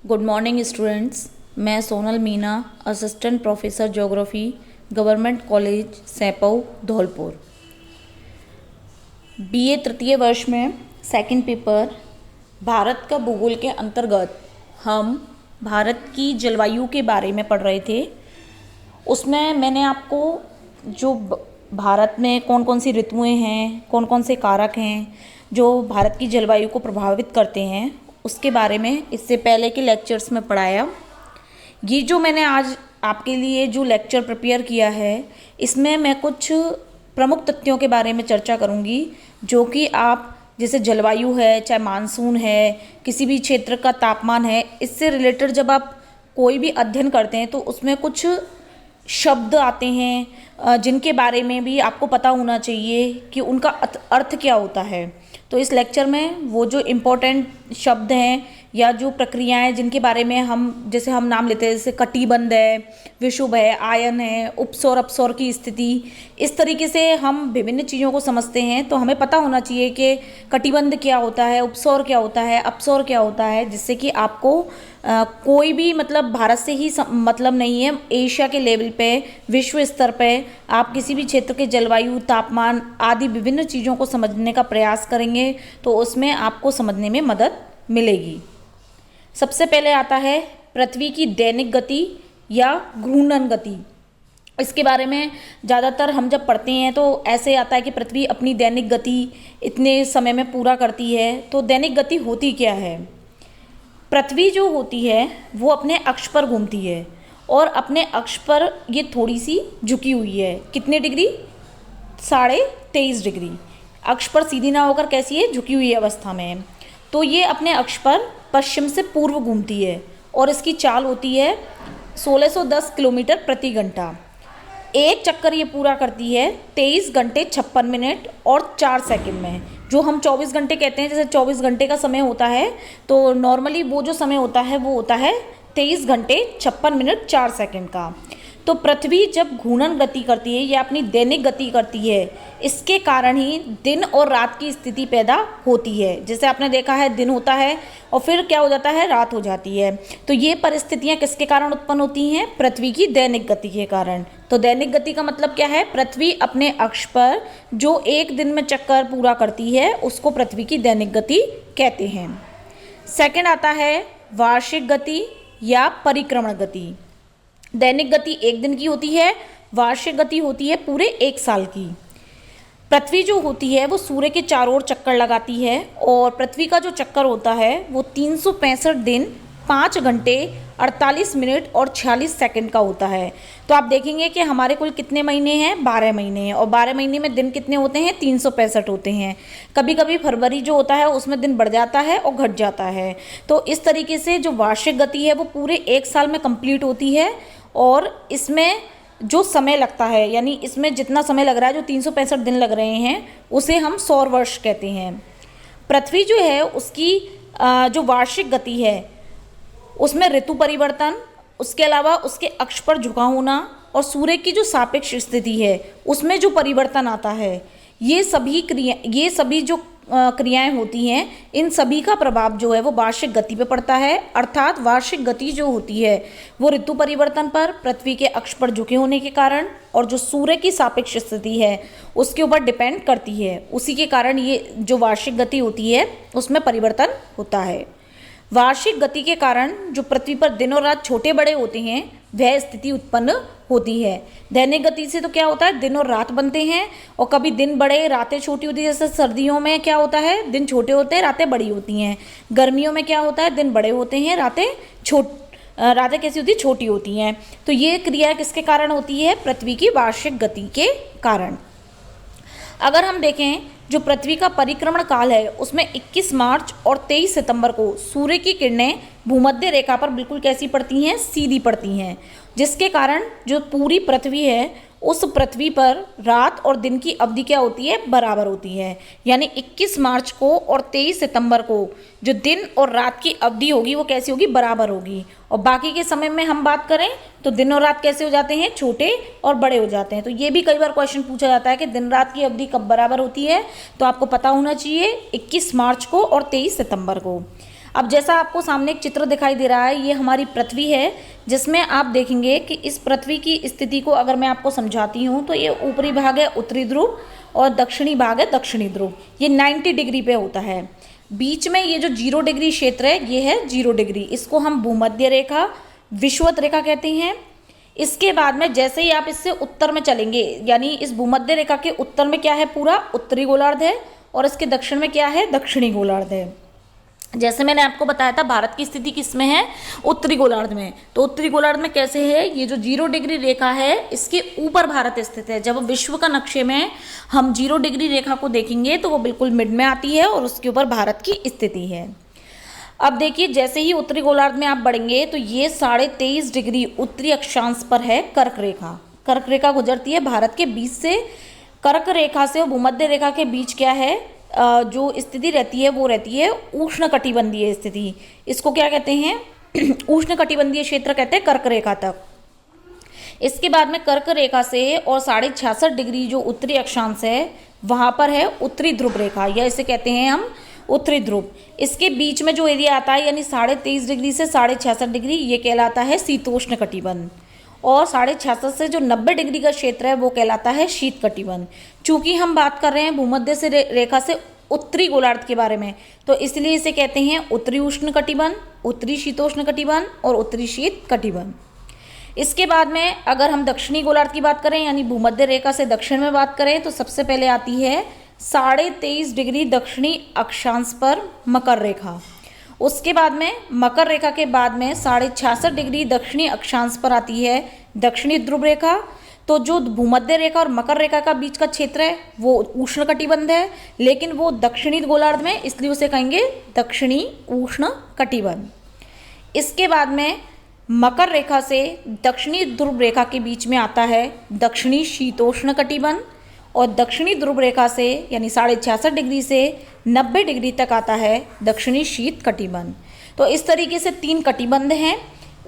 Good morning students. मैं Sonal Meena, assistant professor geography, government college Saipau Dholpur. BA तृतीय वर्ष में सेकंड पेपर भारत का भूगोल के अंतर्गत हम भारत की जलवायु के बारे में पढ़ रहे थे। उसमें मैंने आपको जो भारत में कौन कौन सी ऋतुएं हैं, कौन कौन से कारक हैं जो भारत की जलवायु को प्रभावित करते हैं, उसके बारे में इससे पहले के लेक्चर्स में पढ़ाया। ये जो मैंने आज आपके लिए जो लेक्चर प्रिपेयर किया है, इसमें मैं कुछ प्रमुख तथ्यों के बारे में चर्चा करूँगी जो कि आप जैसे जलवायु है, चाहे मानसून है, किसी भी क्षेत्र का तापमान है, इससे रिलेटेड जब आप कोई भी अध्ययन करते हैं तो उसमें कुछ शब्द आते हैं जिनके बारे में भी आपको पता होना चाहिए कि उनका अर्थ क्या होता है। तो इस लेक्चर में वो जो इम्पोर्टेंट शब्द हैं या जो प्रक्रियाएं जिनके बारे में हम जैसे हम नाम लेते हैं, जैसे कटिबंध है, विषुव है, आयन है, उपसौर अपसौर की स्थिति, इस तरीके से हम विभिन्न चीज़ों को समझते हैं। तो हमें पता होना चाहिए कि कटिबंध क्या होता है, उपसौर क्या होता है, अपसौर क्या होता है, जिससे कि आपको कोई भी मतलब भारत से ही मतलब नहीं है, एशिया के लेवल पे, विश्व स्तर पे आप किसी भी क्षेत्र के जलवायु, तापमान आदि विभिन्न चीज़ों को समझने का प्रयास करेंगे तो उसमें आपको समझने में मदद मिलेगी। सबसे पहले आता है पृथ्वी की दैनिक गति या घूर्णन गति। इसके बारे में ज़्यादातर हम जब पढ़ते हैं तो ऐसे आता है कि पृथ्वी अपनी दैनिक गति इतने समय में पूरा करती है। तो दैनिक गति होती क्या है? पृथ्वी जो होती है वो अपने अक्ष पर घूमती है और अपने अक्ष पर ये थोड़ी सी झुकी हुई है। कितने डिग्री? 23.5 डिग्री। अक्ष पर सीधी ना होकर कैसी है? झुकी हुई अवस्था में है। तो ये अपने अक्ष पर पश्चिम से पूर्व घूमती है और इसकी चाल होती है 1610 किलोमीटर प्रति घंटा। एक चक्कर ये पूरा करती है 23 घंटे 56 मिनट और 4 सेकंड में। जो हम 24 घंटे कहते हैं, जैसे 24 घंटे का समय होता है तो नॉर्मली वो जो समय होता है वो होता है 23 घंटे 56 मिनट 4 सेकंड का। तो पृथ्वी जब घूर्णन गति करती है या अपनी दैनिक गति करती है, इसके कारण ही दिन और रात की स्थिति पैदा होती है। जैसे आपने देखा है दिन होता है और फिर क्या हो जाता है? रात हो जाती है। तो ये परिस्थितियाँ किसके कारण उत्पन्न होती हैं? पृथ्वी की दैनिक गति के कारण। तो दैनिक गति का मतलब क्या है? पृथ्वी अपने अक्ष पर जो एक दिन में चक्कर पूरा करती है उसको पृथ्वी की दैनिक गति कहते हैं। सेकंड आता है वार्षिक गति या परिक्रमण गति। दैनिक गति एक दिन की होती है, वार्षिक गति होती है पूरे एक साल की। पृथ्वी जो होती है वो सूर्य के चारों ओर चक्कर लगाती है और पृथ्वी का जो चक्कर होता है वो 365 दिन 5 घंटे 48 मिनट और 46 सेकंड का होता है। तो आप देखेंगे कि हमारे कुल कितने महीने हैं? 12 महीने हैं और 12 महीने में दिन कितने होते हैं? 365 होते हैं। कभी कभी फरवरी जो होता है उसमें दिन बढ़ जाता है और घट जाता है। तो इस तरीके से जो वार्षिक गति है वो पूरे एक साल में कंप्लीट होती है और इसमें जो समय लगता है, यानी इसमें जितना समय लग रहा है, जो 365 दिन लग रहे हैं, उसे हम सौर वर्ष कहते हैं। पृथ्वी जो है उसकी जो वार्षिक गति है उसमें ऋतु परिवर्तन, उसके अलावा उसके अक्ष पर झुका होना और सूर्य की जो सापेक्ष स्थिति है उसमें जो परिवर्तन आता है, ये सभी जो क्रियाएं होती हैं, इन सभी का प्रभाव जो है वो वार्षिक गति पे पड़ता है। अर्थात वार्षिक गति जो होती है वो ऋतु परिवर्तन पर, पृथ्वी के अक्ष पर झुके होने के कारण और जो सूर्य की सापेक्ष स्थिति है उसके ऊपर डिपेंड करती है। उसी के कारण ये जो वार्षिक गति होती है उसमें परिवर्तन होता है। वार्षिक गति के कारण जो पृथ्वी पर दिन और रात छोटे बड़े होते हैं वह स्थिति उत्पन्न होती है। दैनिक गति से तो क्या होता है? दिन और रात बनते हैं और कभी दिन बड़े रातें छोटी होती है। जैसे सर्दियों में क्या होता है? दिन छोटे होते हैं, रातें बड़ी होती हैं। गर्मियों में क्या होता है? दिन बड़े होते हैं, रातें कैसी होती? छोटी होती हैं। तो ये क्रिया किसके कारण होती है? पृथ्वी की वार्षिक गति के कारण। अगर हम देखें जो पृथ्वी का परिक्रमण काल है उसमें 21 मार्च और 23 सितंबर को सूर्य की किरणें भूमध्य रेखा पर बिल्कुल कैसी पड़ती हैं? सीधी पड़ती हैं, जिसके कारण जो पूरी पृथ्वी है उस पृथ्वी पर रात और दिन की अवधि क्या होती है? बराबर होती है। यानी 21 मार्च को और 23 सितंबर को जो दिन और रात की अवधि होगी वो कैसी होगी? बराबर होगी। और बाकी के समय में हम बात करें तो दिन और रात कैसे हो जाते हैं? छोटे और बड़े हो जाते हैं। तो ये भी कई बार क्वेश्चन पूछा जाता है कि दिन रात की अवधि कब बराबर होती है, तो आपको पता होना चाहिए 21 मार्च को और 23 सितंबर को। अब जैसा आपको सामने एक चित्र दिखाई दे रहा है, ये हमारी पृथ्वी है, जिसमें आप देखेंगे कि इस पृथ्वी की स्थिति को अगर मैं आपको समझाती हूँ तो ये ऊपरी भाग है उत्तरी ध्रुव और दक्षिणी भाग है दक्षिणी ध्रुव। ये 90 डिग्री पे होता है। बीच में ये जो 0 डिग्री क्षेत्र है, ये है 0 डिग्री। इसको हम भूमध्य रेखा, विषुवत रेखा कहते हैं। इसके बाद में जैसे ही आप इससे उत्तर में चलेंगे, यानी इस भूमध्य रेखा के उत्तर में क्या है, पूरा उत्तरी गोलार्ध है, और इसके दक्षिण में क्या है, दक्षिणी गोलार्ध है। जैसे मैंने आपको बताया था भारत की स्थिति किस में है, उत्तरी गोलार्ध में। तो उत्तरी गोलार्ध में कैसे है, ये जो 0 डिग्री रेखा है इसके ऊपर भारत स्थित है। जब विश्व का नक्शे में हम 0 डिग्री रेखा को देखेंगे तो वो बिल्कुल मिड में आती है और उसके ऊपर भारत की स्थिति है। अब देखिए, जैसे ही उत्तरी गोलार्ध में आप बढ़ेंगे तो ये 23.5 डिग्री उत्तरी अक्षांश पर है कर्क रेखा। कर्क रेखा गुजरती है भारत के बीच से। कर्क रेखा से और भूमध्य रेखा के बीच क्या है, जो स्थिति रहती है वो रहती है उष्णकटिबंधीय स्थिति। इसको क्या कहते हैं, उष्णकटिबंधीय क्षेत्र कहते हैं कर्क रेखा तक। इसके बाद में कर्क रेखा से और 66.5 डिग्री जो उत्तरी अक्षांश है वहाँ पर है उत्तरी ध्रुव रेखा, या इसे कहते हैं हम उत्तरी ध्रुव। इसके बीच में जो एरिया आता है यानी 23.5 डिग्री से 66.5 डिग्री, ये कहलाता है शीतोष्ण कटिबंध। और 66.5 से जो 90 डिग्री का क्षेत्र है वो कहलाता है शीत कटिबंध। चूंकि हम बात कर रहे हैं भूमध्य से रेखा से उत्तरी गोलार्ध के बारे में, तो इसलिए इसे कहते हैं उत्तरी उष्ण कटिबंध, उत्तरी शीतोष्ण कटिबंध और उत्तरी शीत कटिबंध। इसके बाद में अगर हम दक्षिणी गोलार्ध की बात करें यानी भूमध्य रेखा से दक्षिण में बात करें, तो सबसे पहले आती है 23.5 डिग्री दक्षिणी अक्षांश पर मकर रेखा। उसके बाद में मकर रेखा के बाद में 66.5 डिग्री दक्षिणी अक्षांश पर आती है दक्षिणी ध्रुव रेखा। तो जो भूमध्य रेखा और मकर रेखा का बीच का क्षेत्र है वो उष्ण कटिबंध है, लेकिन वो दक्षिणी गोलार्ध में, इसलिए उसे कहेंगे दक्षिणी उष्ण कटिबंध। इसके बाद में मकर रेखा से दक्षिणी ध्रुव रेखा के बीच में आता है दक्षिणी शीतोष्ण कटिबंध, और दक्षिणी ध्रुव रेखा से यानी 66.5 डिग्री से 90 डिग्री तक आता है दक्षिणी शीत कटिबंध। तो इस तरीके से 3 कटिबंध हैं,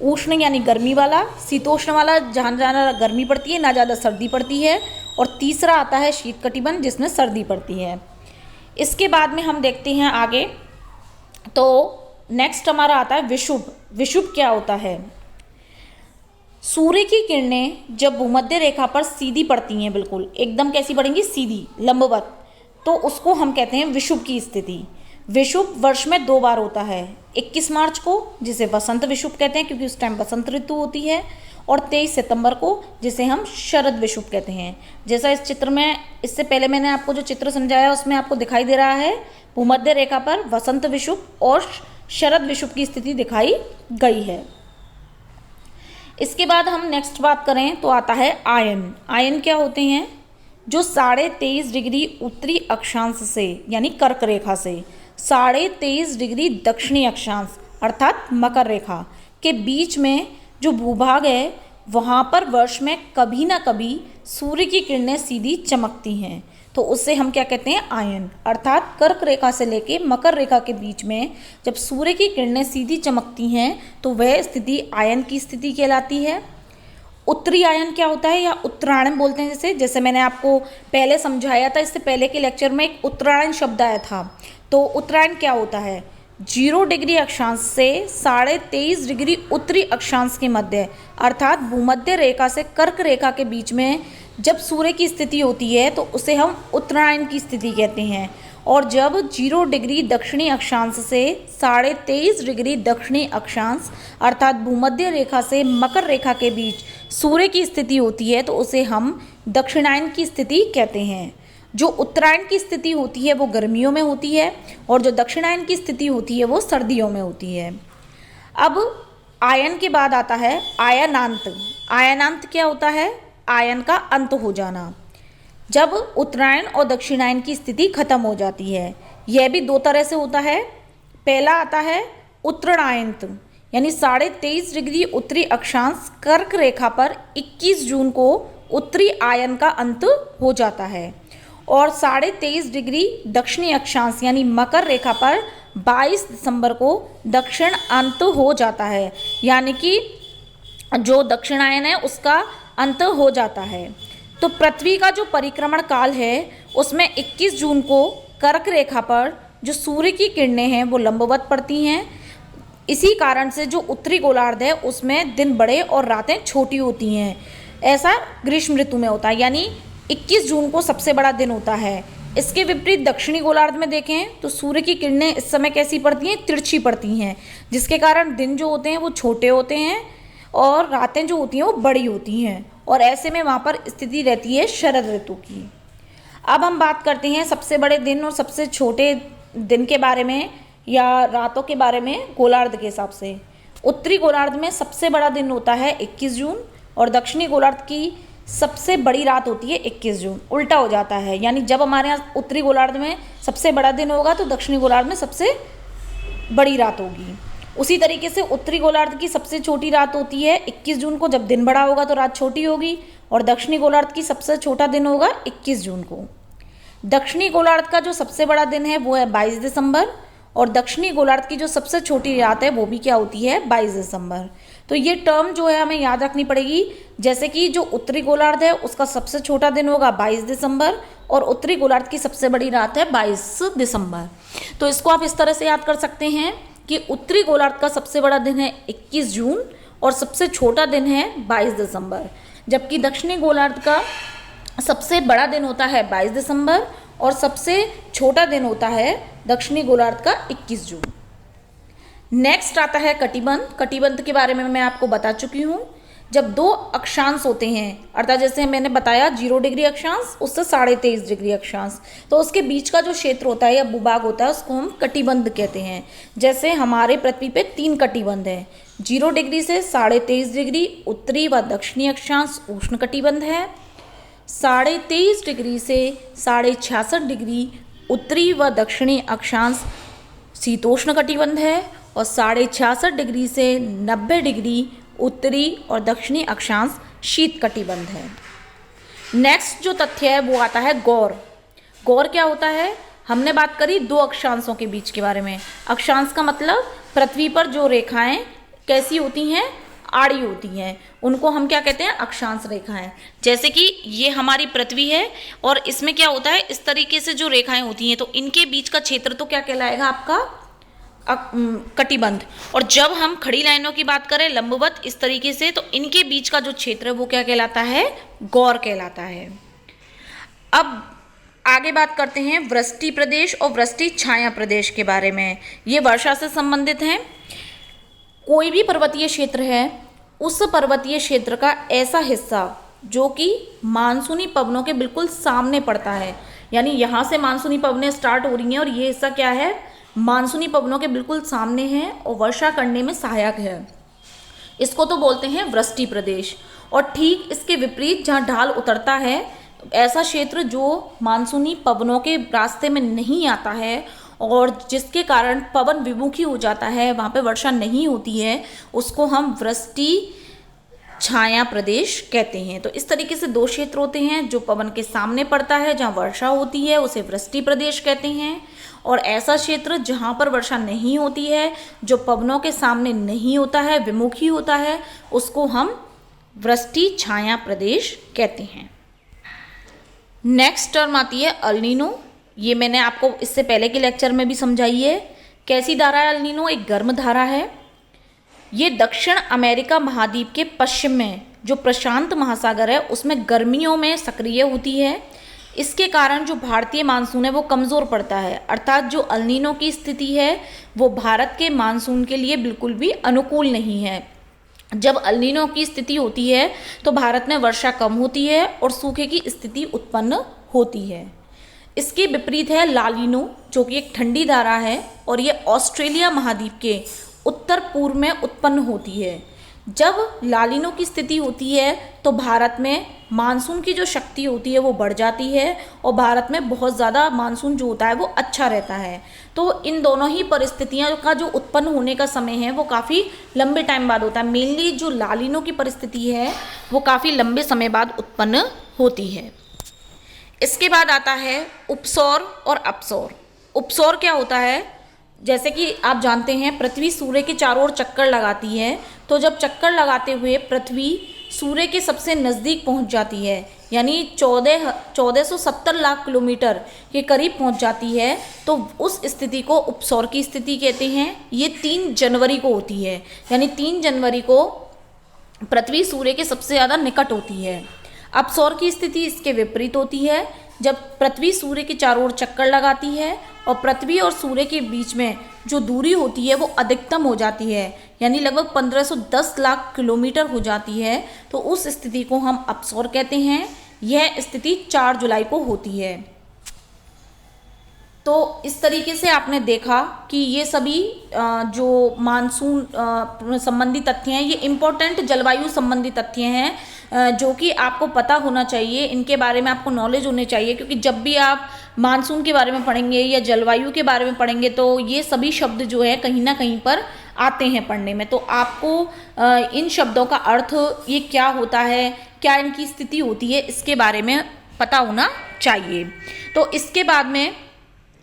उष्ण यानी गर्मी वाला, शीतोष्ण वाला जहाँ जहाँ गर्मी पड़ती है ना ज़्यादा सर्दी पड़ती है, और तीसरा आता है शीत कटिबंध जिसमें सर्दी पड़ती है। इसके बाद में हम देखते हैं आगे, तो नेक्स्ट हमारा आता है विषुव। विषुव क्या होता है, सूर्य की किरणें जब भूमध्य रेखा पर सीधी पड़ती हैं, बिल्कुल एकदम कैसी पड़ेंगी, सीधी लंबवत, तो उसको हम कहते हैं विषुव की स्थिति। विषुव वर्ष में 2 बार होता है, 21 मार्च को जिसे वसंत विषुव कहते हैं क्योंकि उस टाइम बसंत ऋतु होती है, और 23 सितंबर को जिसे हम शरद विषुव कहते हैं। जैसा इस चित्र में, इससे पहले मैंने आपको जो चित्र समझाया उसमें आपको दिखाई दे रहा है भूमध्य रेखा पर वसंत विषुव और शरद विषुव की स्थिति दिखाई गई है। इसके बाद हम नेक्स्ट बात करें तो आता है आयन। आयन क्या होते हैं, जो 23.5 डिग्री उत्तरी अक्षांश से यानी कर्क रेखा से 23.5 डिग्री दक्षिणी अक्षांश अर्थात मकर रेखा के बीच में जो भूभाग है वहाँ पर वर्ष में कभी ना कभी सूर्य की किरणें सीधी चमकती हैं, तो उससे हम क्या कहते हैं, आयन। अर्थात कर्क रेखा से लेके मकर रेखा के बीच में जब सूर्य की किरणें सीधी चमकती हैं तो वह स्थिति आयन की स्थिति कहलाती है। उत्तरी आयन क्या होता है, या उत्तरायण बोलते हैं, जैसे मैंने आपको पहले समझाया था, इससे पहले के लेक्चर में एक उत्तरायण शब्द आया था। तो उत्तरायण क्या होता है, 0 डिग्री अक्षांश से 23.5 डिग्री उत्तरी अक्षांश के मध्य अर्थात भूमध्य रेखा से कर्क रेखा के बीच में जब सूर्य की स्थिति होती है तो उसे हम उत्तरायण की स्थिति कहते हैं। और जब 0 डिग्री दक्षिणी अक्षांश से 23.5 डिग्री दक्षिणी अक्षांश अर्थात भूमध्य रेखा से मकर रेखा के बीच सूर्य की स्थिति होती है तो उसे हम दक्षिणायन की स्थिति कहते हैं। जो उत्तरायण की स्थिति होती है वो गर्मियों में होती है, और जो दक्षिणायन की स्थिति होती है वो सर्दियों में होती है। अब आयन के बाद आता है आयनांत। आयनांत क्या होता है, आयन का अंत हो जाना, जब उत्तरायण और दक्षिणायन की स्थिति खत्म हो जाती है। यह भी 2 तरह से होता है। पहला आता है उत्तरायंत यानी 23.5 डिग्री उत्तरी अक्षांश कर्क रेखा पर 21 जून को उत्तरी आयन का अंत हो जाता है, और 23.5 डिग्री दक्षिणी अक्षांश यानी मकर रेखा पर 22 दिसंबर को दक्षिण अंत हो जाता है, यानी कि जो दक्षिणायन है उसका अंत हो जाता है। तो पृथ्वी का जो परिक्रमण काल है उसमें 21 जून को कर्क रेखा पर जो सूर्य की किरणें हैं वो लंबवत पड़ती हैं। इसी कारण से जो उत्तरी गोलार्ध है उसमें दिन बड़े और रातें छोटी होती हैं। ऐसा ग्रीष्म ऋतु में होता है, यानी 21 जून को सबसे बड़ा दिन होता है। इसके विपरीत दक्षिणी गोलार्ध में देखें तो सूर्य की किरणें इस समय कैसी पड़ती हैं, तिरछी पड़ती हैं, जिसके कारण दिन जो होते हैं वो छोटे होते हैं और रातें जो होती हैं वो बड़ी होती हैं, और ऐसे में वहाँ पर स्थिति रहती है शरद ऋतु की। अब हम बात करते हैं सबसे बड़े दिन और सबसे छोटे दिन के बारे में, या रातों के बारे में गोलार्ध के हिसाब से। उत्तरी गोलार्ध में सबसे बड़ा दिन होता है 21 जून और दक्षिणी गोलार्ध की सबसे बड़ी रात होती है 21 जून। उल्टा हो जाता है, यानी जब हमारे यहाँ उत्तरी गोलार्ध में सबसे बड़ा दिन होगा तो दक्षिणी गोलार्ध में सबसे बड़ी रात होगी। उसी तरीके से उत्तरी गोलार्ध की सबसे छोटी रात होती है 21 जून को, जब दिन बड़ा होगा तो रात छोटी होगी, और दक्षिणी गोलार्ध की सबसे छोटा दिन होगा 21 जून को। दक्षिणी गोलार्ध का जो सबसे बड़ा दिन है वो है 22 दिसंबर, और दक्षिणी गोलार्ध की जो सबसे छोटी रात है वो भी क्या होती है, 22 दिसंबर। तो ये टर्म जो है हमें याद रखनी पड़ेगी, जैसे कि जो उत्तरी गोलार्ध है उसका सबसे छोटा दिन होगा 22 दिसंबर और उत्तरी गोलार्ध की सबसे बड़ी रात है 22 दिसंबर। तो इसको आप इस तरह से याद कर सकते हैं कि उत्तरी गोलार्ध का सबसे बड़ा दिन है 21 जून और सबसे छोटा दिन है 22 दिसंबर, जबकि दक्षिणी गोलार्ध का सबसे बड़ा दिन होता है 22 दिसंबर और सबसे छोटा दिन होता है दक्षिणी गोलार्ध का 21 जून। नेक्स्ट आता है कटिबंध। कटिबंध के बारे में मैं आपको बता चुकी हूँ। जब दो अक्षांश होते हैं, अर्थात जैसे मैंने बताया 0 डिग्री अक्षांश उससे 23.5 डिग्री अक्षांश, तो उसके बीच का जो क्षेत्र होता है या भूभाग होता है उसको हम कटिबंध कहते हैं। जैसे हमारे पृथ्वी पे 3 कटिबंध हैं, 0 डिग्री से 23.5 डिग्री उत्तरी व दक्षिणी अक्षांश उष्ण कटिबंध है, 23.5 डिग्री से 66.5 डिग्री उत्तरी व दक्षिणी अक्षांश शीतोष्ण कटिबंध है, और 66.5 डिग्री से 90 डिग्री उत्तरी और दक्षिणी अक्षांश शीत कटिबंध है। नेक्स्ट जो तथ्य है वो आता है गौर। गौर क्या होता है? हमने बात करी दो अक्षांशों के बीच के बारे में। अक्षांश का मतलब पृथ्वी पर जो रेखाएं कैसी होती हैं, आड़ी होती हैं, उनको हम क्या कहते हैं, अक्षांश रेखाएं। जैसे कि ये हमारी पृथ्वी है और इसमें क्या होता है, इस तरीके से जो रेखाएं होती हैं तो इनके बीच का क्षेत्र तो क्या कहलाएगा, आपका कटिबंध। और जब हम खड़ी लाइनों की बात करें लंबवत इस तरीके से, तो इनके बीच का जो क्षेत्र है वो क्या कहलाता है, गौर कहलाता है। अब आगे बात करते हैं वृष्टि प्रदेश और वृष्टि छाया प्रदेश के बारे में। ये वर्षा से संबंधित हैं। कोई भी पर्वतीय क्षेत्र है, उस पर्वतीय क्षेत्र का ऐसा हिस्सा जो कि मानसूनी पवनों के बिल्कुल सामने पड़ता है, यानी यहाँ से मानसूनी पवनें स्टार्ट हो रही हैं और ये हिस्सा क्या है, मानसूनी पवनों के बिल्कुल सामने है और वर्षा करने में सहायक है, इसको तो बोलते हैं वृष्टि प्रदेश। और ठीक इसके विपरीत जहाँ ढाल उतरता है, ऐसा क्षेत्र जो मानसूनी पवनों के रास्ते में नहीं आता है और जिसके कारण पवन विमुखी हो जाता है, वहाँ पे वर्षा नहीं होती है, उसको हम वृष्टि छाया प्रदेश कहते हैं। तो इस तरीके से दो क्षेत्र होते हैं, जो पवन के सामने पड़ता है जहाँ वर्षा होती है उसे वृष्टि प्रदेश कहते हैं, और ऐसा क्षेत्र जहाँ पर वर्षा नहीं होती है, जो पवनों के सामने नहीं होता है, विमुखी होता है, उसको हम वृष्टि छाया प्रदेश कहते हैं। नेक्स्ट टर्म आती है अल नीनो। ये मैंने आपको इससे पहले के लेक्चर में भी समझाई है। कैसी धारा है अल नीनो? एक गर्म धारा है। ये दक्षिण अमेरिका महाद्वीप के पश्चिम में जो प्रशांत महासागर है उसमें गर्मियों में सक्रिय होती है। इसके कारण जो भारतीय मानसून है वो कमज़ोर पड़ता है, अर्थात जो अल नीनो की स्थिति है वो भारत के मानसून के लिए बिल्कुल भी अनुकूल नहीं है। जब अल नीनो की स्थिति होती है तो भारत में वर्षा कम होती है और सूखे की स्थिति उत्पन्न होती है। इसके विपरीत है ला नीनो, जो कि एक ठंडी धारा है और ये ऑस्ट्रेलिया महाद्वीप के उत्तर पूर्व में उत्पन्न होती है। जब ला नीनो की स्थिति होती है तो भारत में मानसून की जो शक्ति होती है वो बढ़ जाती है और भारत में बहुत ज़्यादा मानसून जो होता है वो अच्छा रहता है। तो इन दोनों ही परिस्थितियों का जो उत्पन्न होने का समय है वो काफ़ी लंबे टाइम बाद होता है। मेनली जो ला नीनो की परिस्थिति है वो काफ़ी लंबे समय बाद उत्पन्न होती है। इसके बाद आता है उपसौर और अपसौर। उपसौर क्या होता है? जैसे कि आप जानते हैं पृथ्वी सूर्य के चारों ओर चक्कर लगाती है, तो जब चक्कर लगाते हुए पृथ्वी सूर्य के सबसे नज़दीक पहुंच जाती है, यानी 1470 लाख किलोमीटर के करीब पहुंच जाती है, तो उस स्थिति को उपसौर की स्थिति कहते हैं। ये 3 जनवरी को होती है, यानी 3 जनवरी को पृथ्वी सूर्य के सबसे ज़्यादा निकट होती है। अपसौर की स्थिति इसके विपरीत होती है, जब पृथ्वी सूर्य के चारों ओर चक्कर लगाती है और पृथ्वी और सूर्य के बीच में जो दूरी होती है वो अधिकतम हो जाती है, यानी लगभग 1510 लाख किलोमीटर हो जाती है, तो उस स्थिति को हम अपसौर कहते हैं। यह स्थिति 4 जुलाई को होती है। तो इस तरीके से आपने देखा कि ये सभी जो मानसून संबंधी तथ्य हैं, ये इम्पोर्टेंट जलवायु संबंधी तथ्य हैं जो कि आपको पता होना चाहिए, इनके बारे में आपको नॉलेज होनी चाहिए, क्योंकि जब भी आप मानसून के बारे में पढ़ेंगे या जलवायु के बारे में पढ़ेंगे तो ये सभी शब्द जो है कहीं ना कहीं पर आते हैं पढ़ने में। तो आपको इन शब्दों का अर्थ ये क्या होता है, क्या इनकी स्थिति होती है, इसके बारे में पता होना चाहिए। तो इसके बाद में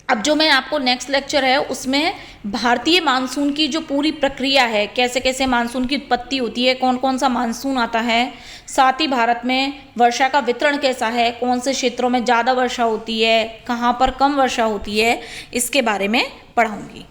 अब जो मैं आपको नेक्स्ट लेक्चर है उसमें भारतीय मानसून की जो पूरी प्रक्रिया है, कैसे कैसे मानसून की उत्पत्ति होती है, कौन कौन सा मानसून आता है, साथ ही भारत में वर्षा का वितरण कैसा है, कौन से क्षेत्रों में ज़्यादा वर्षा होती है, कहाँ पर कम वर्षा होती है, इसके बारे में पढ़ाऊंगी।